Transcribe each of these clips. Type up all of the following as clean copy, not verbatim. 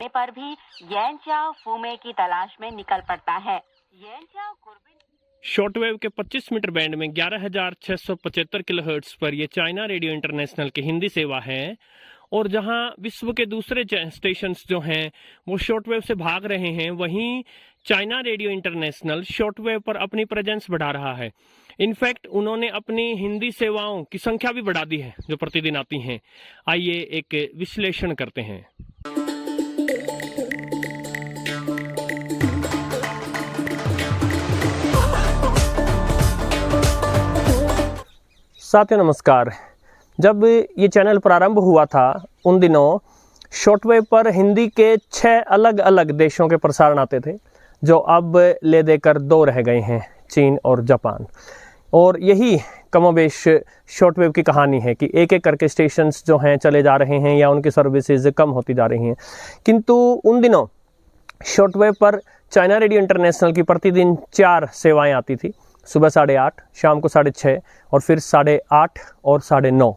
पर भी येनचाओ फूमे की तलाश में निकल पड़ता है। येनचाओ शॉर्टवेव के 25 मीटर बैंड में 11,675 किलोहर्ट्ज पर यह चाइना रेडियो इंटरनेशनल की हिंदी सेवा है। और जहां विश्व के दूसरे स्टेशंस जो हैं वो शॉर्टवेव से भाग रहे हैं, वहीं चाइना रेडियो इंटरनेशनल शॉर्टवेव पर अपनी प्रेजेंस बढ़ा रहा है। इनफैक्ट उन्होंने अपनी हिंदी सेवाओं की संख्या भी बढ़ा दी है जो प्रतिदिन आती हैं। आइए एक विश्लेषण करते हैं। साथियों नमस्कार। जब ये चैनल प्रारंभ हुआ था उन दिनों शॉर्टवेव पर हिंदी के 6 अलग अलग देशों के प्रसारण आते थे, जो अब ले देकर 2 रह गए हैं, चीन और जापान। और यही कमोबेश शॉर्टवेव की कहानी है कि एक एक करके स्टेशंस जो हैं चले जा रहे हैं या उनकी सर्विसेज कम होती जा रही हैं। किंतु उन दिनों शॉर्टवेव पर चाइना रेडियो इंटरनेशनल की प्रतिदिन 4 सेवाएं आती थी। सुबह 8:30, शाम को 6:30 और फिर 8:30 और 9:30।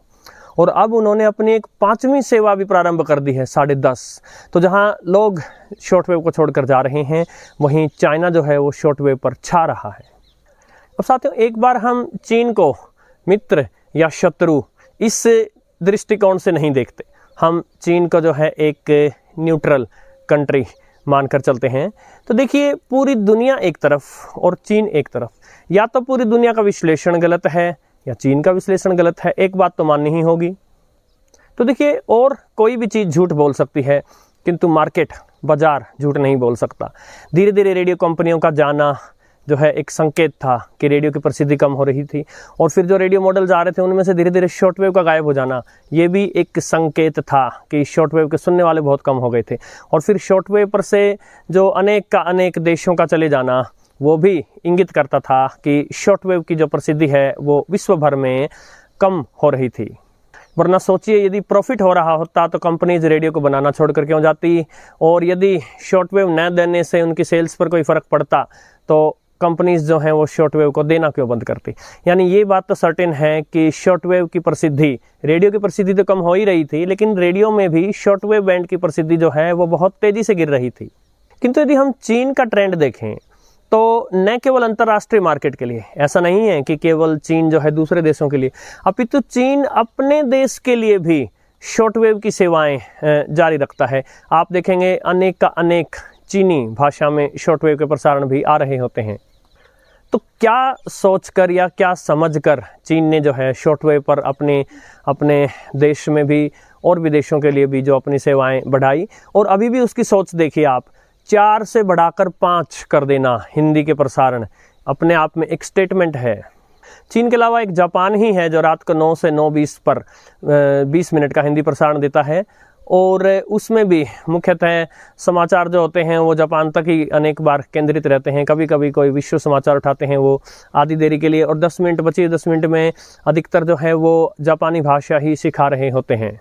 और अब उन्होंने अपनी एक 5वीं सेवा भी प्रारंभ कर दी है 10:30। तो जहां लोग शॉर्टवेव को छोड़कर जा रहे हैं, वहीं चाइना जो है वो शॉर्टवेव पर छा रहा है। अब साथियों, एक बार हम चीन को मित्र या शत्रु इस दृष्टिकोण से नहीं देखते। हम चीन को जो है एक न्यूट्रल कंट्री मानकर चलते हैं। तो देखिए, पूरी दुनिया एक तरफ और चीन एक तरफ। या तो पूरी दुनिया का विश्लेषण गलत है या चीन का विश्लेषण गलत है, एक बात तो माननी ही होगी। तो देखिए, और कोई भी चीज़ झूठ बोल सकती है, किंतु मार्केट, बाजार झूठ नहीं बोल सकता। धीरे धीरे रेडियो कंपनियों का जाना जो है एक संकेत था कि रेडियो की प्रसिद्धि कम हो रही थी। और फिर जो रेडियो मॉडल्स आ रहे थे उनमें से धीरे धीरे शॉर्टवेव का गायब हो जाना, ये भी एक संकेत था कि शॉर्टवेव के सुनने वाले बहुत कम हो गए थे। और फिर शॉर्टवेव पर से जो अनेक का अनेक देशों का चले जाना, वो भी इंगित करता था कि शॉर्टवेव की जो प्रसिद्धि है वो विश्व भर में कम हो रही थी। वरना सोचिए, यदि प्रॉफिट हो रहा होता तो कंपनीज रेडियो को बनाना छोड़कर क्यों जाती, और यदि शॉर्टवेव न देने से उनकी सेल्स पर कोई फर्क पड़ता तो कंपनीज जो हैं वो शॉर्टवेव को देना क्यों बंद करती। यानी ये बात तो सर्टेन है कि शॉर्टवेव की प्रसिद्धि, रेडियो की प्रसिद्धि तो कम हो ही रही थी, लेकिन रेडियो में भी शॉर्टवेव बैंड की प्रसिद्धि जो है वो बहुत तेजी से गिर रही थी। किंतु यदि हम चीन का ट्रेंड देखें तो न केवल अंतर्राष्ट्रीय मार्केट के लिए, ऐसा नहीं है कि केवल चीन जो है दूसरे देशों के लिए, अपितु चीन अपने देश के लिए भी शॉर्टवेव की सेवाएं जारी रखता है। आप देखेंगे अनेक का अनेक चीनी भाषा में शॉर्टवेव के प्रसारण भी आ रहे होते हैं। तो क्या सोचकर या क्या समझकर चीन ने जो है शॉर्टवेव पर अपने देश में भी और विदेशों के लिए भी जो अपनी सेवाएं बढ़ाई। और अभी भी उसकी सोच देखिए आप, 4 से बढ़ाकर 5 कर देना हिंदी के प्रसारण अपने आप में एक स्टेटमेंट है। चीन के अलावा एक जापान ही है जो रात को 9 से 9:20 पर 20 मिनट का हिंदी प्रसारण देता है। और उसमें भी मुख्यतः समाचार जो होते हैं वो जापान तक ही अनेक बार केंद्रित रहते हैं। कभी कभी कोई विश्व समाचार उठाते हैं वो आधी देरी के लिए, और 10 मिनट बची, 10 मिनट में अधिकतर जो है वो जापानी भाषा ही सिखा रहे होते हैं।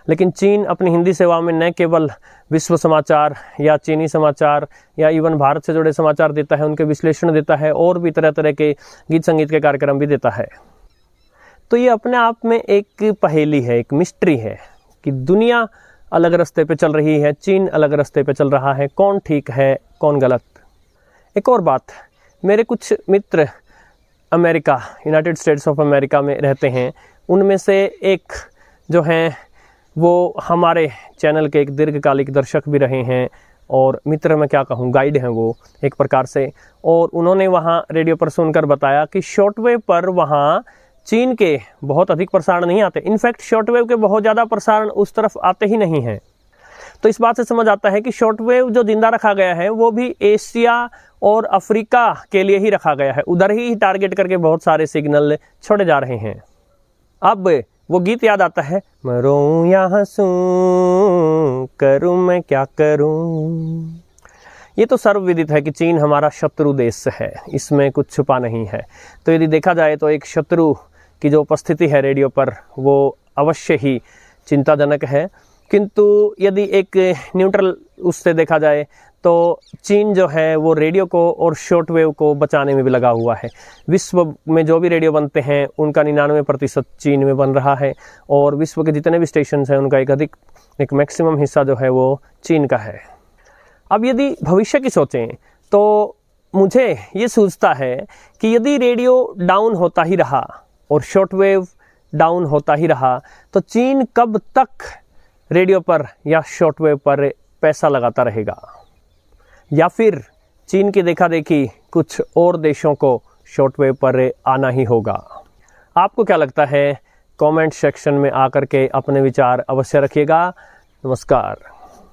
लेकिन चीन अपनी हिंदी सेवा में न केवल विश्व समाचार या चीनी समाचार या इवन भारत से जुड़े समाचार देता है, उनके विश्लेषण देता है, और भी तरह तरह के गीत संगीत के कार्यक्रम भी देता है। तो ये अपने आप में एक पहेली है, एक मिस्ट्री है कि दुनिया अलग रास्ते पे चल रही है, चीन अलग रास्ते पे चल रहा है, कौन ठीक है कौन गलत। एक और बात, मेरे कुछ मित्र America, United States of America में रहते हैं। उनमें से एक जो हैं वो हमारे चैनल के एक दीर्घकालिक दर्शक भी रहे हैं, और मित्र मैं क्या कहूँ, गाइड हैं वो एक प्रकार से। और उन्होंने वहाँ रेडियो पर सुनकर बताया कि शॉर्टवेव पर वहाँ चीन के बहुत अधिक प्रसारण नहीं आते। इनफैक्ट शॉर्टवेव के बहुत ज़्यादा प्रसारण उस तरफ आते ही नहीं हैं। तो इस बात से समझ आता है कि शॉर्टवेव जो जिंदा रखा गया है वो भी एशिया और अफ्रीका के लिए ही रखा गया है। उधर ही टारगेट करके बहुत सारे सिग्नल छोड़े जा रहे हैं। अब वो गीत याद आता है, मैं रोऊं या हंसूं, करूं मैं क्या करूं। ये तो सर्वविदित है कि चीन हमारा शत्रु देश है, इसमें कुछ छुपा नहीं है। तो यदि देखा जाए तो एक शत्रु की जो उपस्थिति है रेडियो पर वो अवश्य ही चिंताजनक है। किंतु यदि एक न्यूट्रल उससे देखा जाए तो चीन जो है वो रेडियो को और शॉर्टवेव को बचाने में भी लगा हुआ है। विश्व में जो भी रेडियो बनते हैं उनका 99% चीन में बन रहा है, और विश्व के जितने भी स्टेशन हैं उनका एक एक मैक्सिमम हिस्सा जो है वो चीन का है। अब यदि भविष्य की सोचें तो मुझे ये सूझता है कि यदि रेडियो डाउन होता ही रहा और शॉर्टवेव डाउन होता ही रहा तो चीन कब तक रेडियो पर या शॉर्टवेव पर पैसा लगाता रहेगा, या फिर चीन की देखा देखी कुछ और देशों को शॉर्टवेव पर आना ही होगा। आपको क्या लगता है? कमेंट सेक्शन में आकर के अपने विचार अवश्य रखिएगा। नमस्कार।